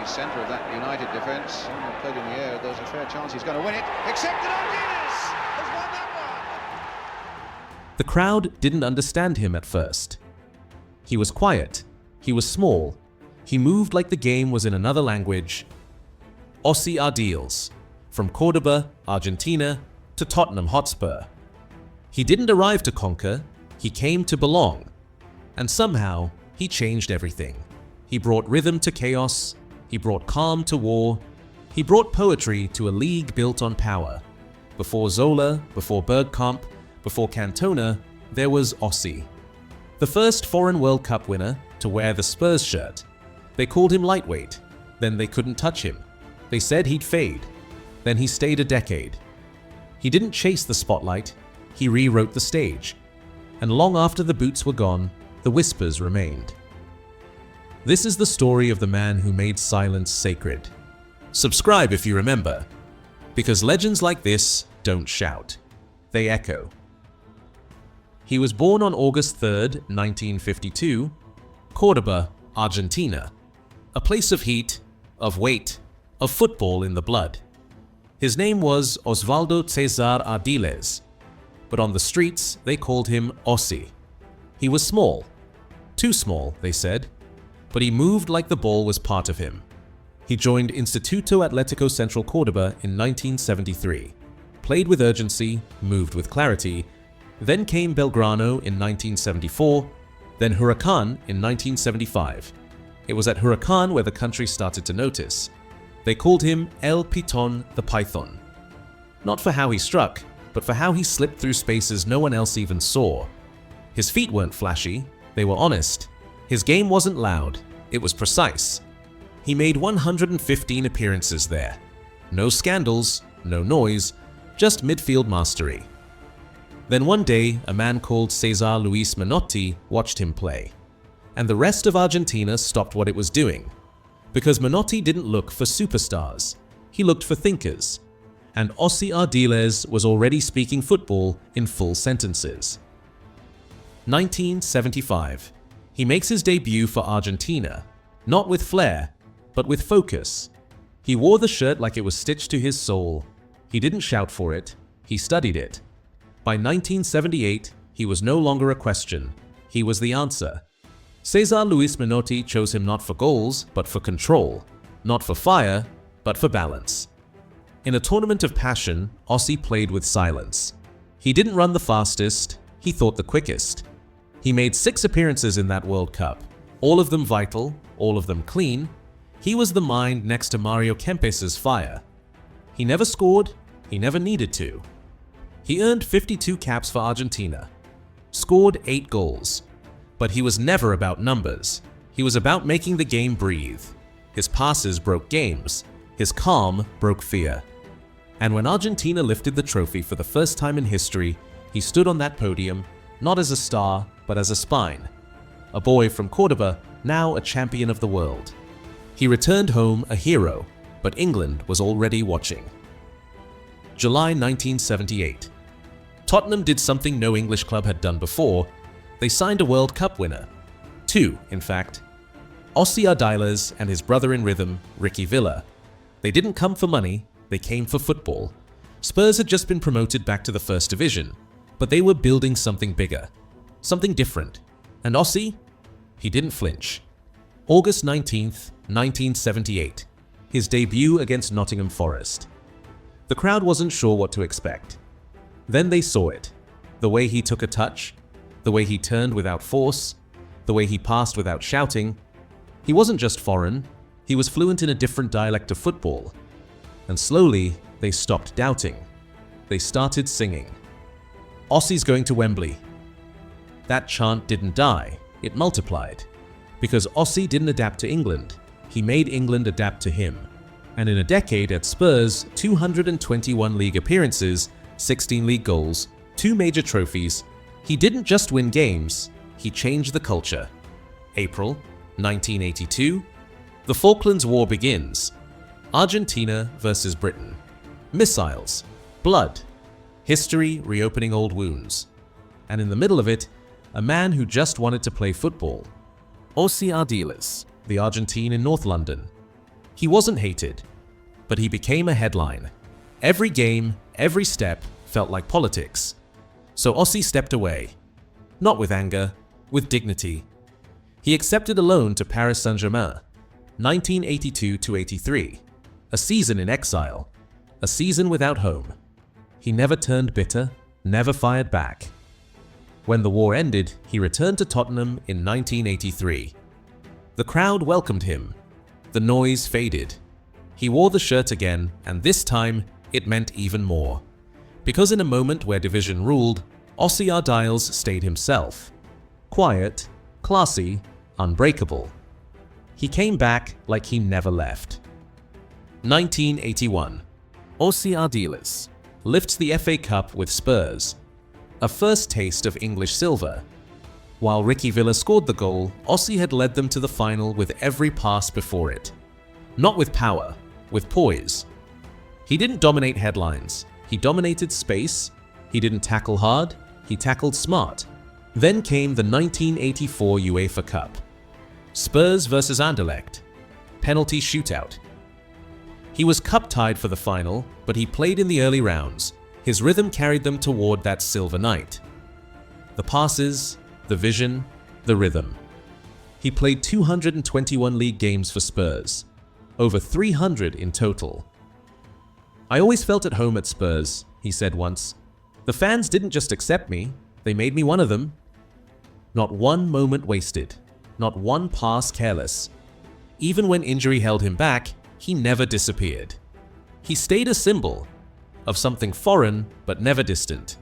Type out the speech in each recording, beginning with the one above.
the centre of that United defence. Played in the air, there's a fair chance he's going to win it. Accepted, Ardiles has won that one! The crowd didn't understand him at first. He was quiet, he was small, he moved like the game was in another language. Ossie Ardiles, from Cordoba, Argentina, to Tottenham Hotspur. He didn't arrive to conquer, he came to belong. And somehow, he changed everything. He brought rhythm to chaos, he brought calm to war, he brought poetry to a league built on power. Before Zola, before Bergkamp, before Cantona, there was Ossie. The first foreign World Cup winner to wear the Spurs shirt. They called him lightweight, then they couldn't touch him. They said he'd fade, then he stayed a decade. He didn't chase the spotlight, he rewrote the stage. And long after the boots were gone, the whispers remained. This is the story of the man who made silence sacred. Subscribe if you remember, because legends like this don't shout, they echo. He was born on August 3rd, 1952, Cordoba, Argentina, a place of heat, of weight, of football in the blood. His name was Osvaldo Cesar Ardiles, but on the streets they called him Ossie. He was small, too small, they said, but he moved like the ball was part of him. He joined Instituto Atlético Central Cordoba in 1973, played with urgency, moved with clarity. Then came Belgrano in 1974, then Huracan in 1975. It was at Huracan where the country started to notice. They called him El Piton the Python. Not for how he struck, but for how he slipped through spaces no one else even saw. His feet weren't flashy, they were honest. His game wasn't loud, it was precise. He made 115 appearances there. No scandals, no noise, just midfield mastery. Then one day, a man called Cesar Luis Menotti watched him play. And the rest of Argentina stopped what it was doing. Because Menotti didn't look for superstars, he looked for thinkers. And Ossie Ardiles was already speaking football in full sentences. 1975. He makes his debut for Argentina, not with flair, but with focus. He wore the shirt like it was stitched to his soul. He didn't shout for it, he studied it. By 1978, he was no longer a question, he was the answer. Cesar Luis Menotti chose him not for goals, but for control, not for fire, but for balance. In a tournament of passion, Ossie played with silence. He didn't run the fastest, he thought the quickest. He made 6 appearances in that World Cup, all of them vital, all of them clean. He was the mind next to Mario Kempes's fire. He never scored, he never needed to. He earned 52 caps for Argentina, scored 8 goals. But he was never about numbers. He was about making the game breathe. His passes broke games. His calm broke fear. And when Argentina lifted the trophy for the first time in history, he stood on that podium, not as a star, but as a spine. A boy from Cordoba, now a champion of the world. He returned home a hero, but England was already watching. July 1978. Tottenham did something no English club had done before. They signed a World Cup winner. 2, in fact. Ossie Ardiles and his brother in rhythm, Ricky Villa. They didn't come for money, they came for football. Spurs had just been promoted back to the First Division, but they were building something bigger, something different. And Ossie? He didn't flinch. August 19th, 1978. His debut against Nottingham Forest. The crowd wasn't sure what to expect. Then they saw it. The way he took a touch, the way he turned without force, the way he passed without shouting. He wasn't just foreign, he was fluent in a different dialect of football. And slowly, they stopped doubting. They started singing. Ossie's going to Wembley. That chant didn't die, it multiplied. Because Ossie didn't adapt to England, he made England adapt to him. And in a decade at Spurs, 221 league appearances, 16 league goals, 2 major trophies, he didn't just win games, he changed the culture. April 1982, the Falklands War begins. Argentina versus Britain. Missiles, blood, history reopening old wounds. And in the middle of it, a man who just wanted to play football. Ossie Ardiles, the Argentine in North London. He wasn't hated, but he became a headline. Every game, every step felt like politics. So Ossie stepped away. Not with anger, with dignity. He accepted a loan to Paris Saint-Germain, 1982-83, a season in exile, a season without home. He never turned bitter, never fired back. When the war ended, he returned to Tottenham in 1983. The crowd welcomed him. The noise faded. He wore the shirt again, and this time it meant even more. Because in a moment where division ruled, Ossie Ardiles stayed himself. Quiet, classy, unbreakable. He came back like he never left. 1981. Ossie Ardiles lifts the FA Cup with Spurs. A first taste of English silver. While Ricky Villa scored the goal, Ossie had led them to the final with every pass before it. Not with power, with poise. He didn't dominate headlines. He dominated space. He didn't tackle hard. He tackled smart. Then came the 1984 UEFA Cup. Spurs versus Anderlecht. Penalty shootout. He was cup-tied for the final, but he played in the early rounds. His rhythm carried them toward that silver night. The passes, the vision, the rhythm. He played 221 league games for Spurs, over 300 in total. "I always felt at home at Spurs," he said once. "The fans didn't just accept me, they made me one of them." Not one moment wasted, not one pass careless. Even when injury held him back, he never disappeared. He stayed a symbol of something foreign but never distant.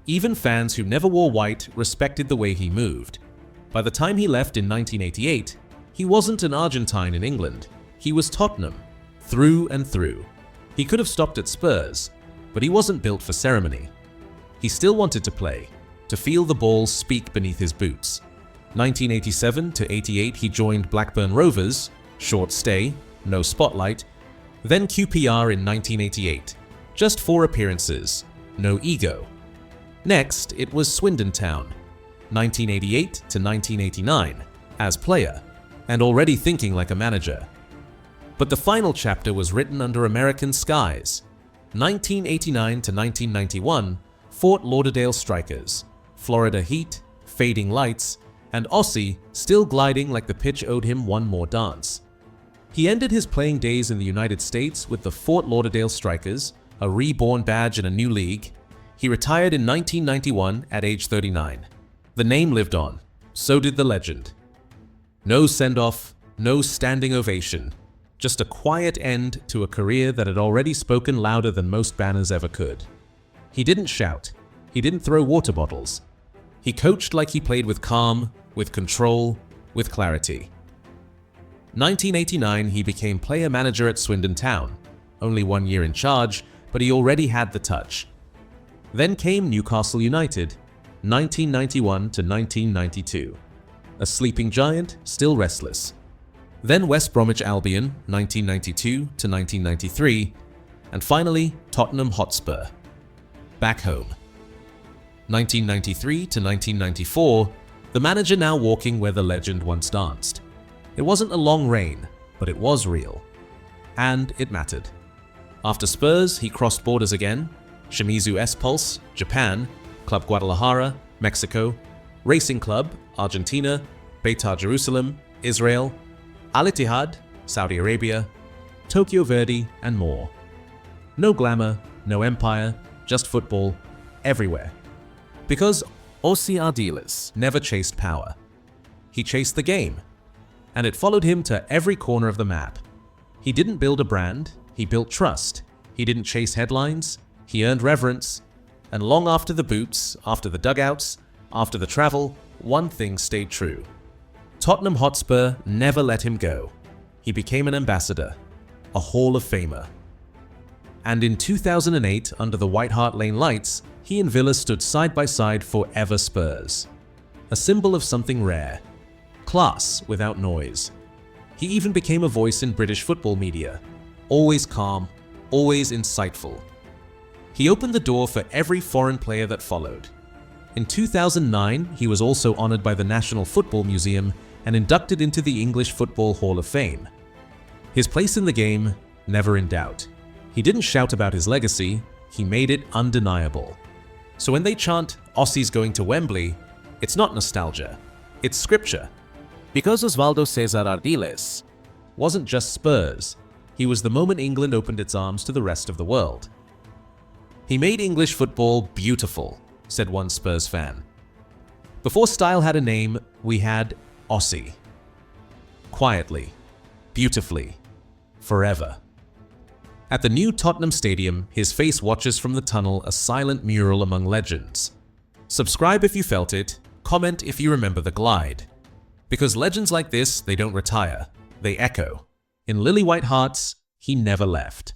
Even fans who never wore white respected the way he moved. By the time he left in 1988, he wasn't an Argentine in England. He was Tottenham, through and through. He could have stopped at Spurs, but he wasn't built for ceremony. He still wanted to play, to feel the ball speak beneath his boots. 1987-88 he joined Blackburn Rovers, short stay, no spotlight, then QPR in 1988. Just 4 appearances, no ego. Next, it was Swindon Town, 1988-1989, as player, and already thinking like a manager. But the final chapter was written under American skies. 1989-1991, Fort Lauderdale Strikers, Florida Heat, fading lights, and Ossie still gliding like the pitch owed him one more dance. He ended his playing days in the United States with the Fort Lauderdale Strikers, a reborn badge in a new league. He retired in 1991 at age 39. The name lived on. So did the legend. No send-off, no standing ovation. Just a quiet end to a career that had already spoken louder than most banners ever could. He didn't shout. He didn't throw water bottles. He coached like he played with calm, with control, with clarity. 1989 he became player-manager at Swindon Town. Only 1 year in charge, but he already had the touch. Then came Newcastle United, 1991-1992. A sleeping giant, still restless. Then West Bromwich Albion, 1992-1993. And finally, Tottenham Hotspur. Back home. 1993-1994, the manager now walking where the legend once danced. It wasn't a long reign, but it was real. And it mattered. After Spurs, he crossed borders again. Shimizu S-Pulse, Japan, Club Guadalajara, Mexico, Racing Club, Argentina, Beitar Jerusalem, Israel, Al Ittihad, Saudi Arabia, Tokyo Verdy, and more. No glamour, no empire, just football, everywhere. Because Ossie Ardiles never chased power. He chased the game, and it followed him to every corner of the map. He didn't build a brand, he built trust. He didn't chase headlines, he earned reverence. And long after the boots, after the dugouts, after the travel, one thing stayed true. Tottenham Hotspur never let him go. He became an ambassador, a Hall of Famer. And in 2008, under the White Hart Lane lights, he and Villa stood side by side forever Spurs. A symbol of something rare. Class without noise. He even became a voice in British football media. Always calm, always insightful. He opened the door for every foreign player that followed. In 2009, he was also honored by the National Football Museum and inducted into the English Football Hall of Fame. His place in the game, never in doubt. He didn't shout about his legacy, he made it undeniable. So when they chant, Ossie's going to Wembley, it's not nostalgia, it's scripture. Because Osvaldo Cesar Ardiles wasn't just Spurs, he was the moment England opened its arms to the rest of the world. He made English football beautiful, said one Spurs fan. Before style had a name, we had Ossie. Quietly, beautifully, forever. At the new Tottenham Stadium, his face watches from the tunnel, a silent mural among legends. Subscribe if you felt it, comment if you remember the glide. Because legends like this, they don't retire, they echo. In lily white hearts, he never left.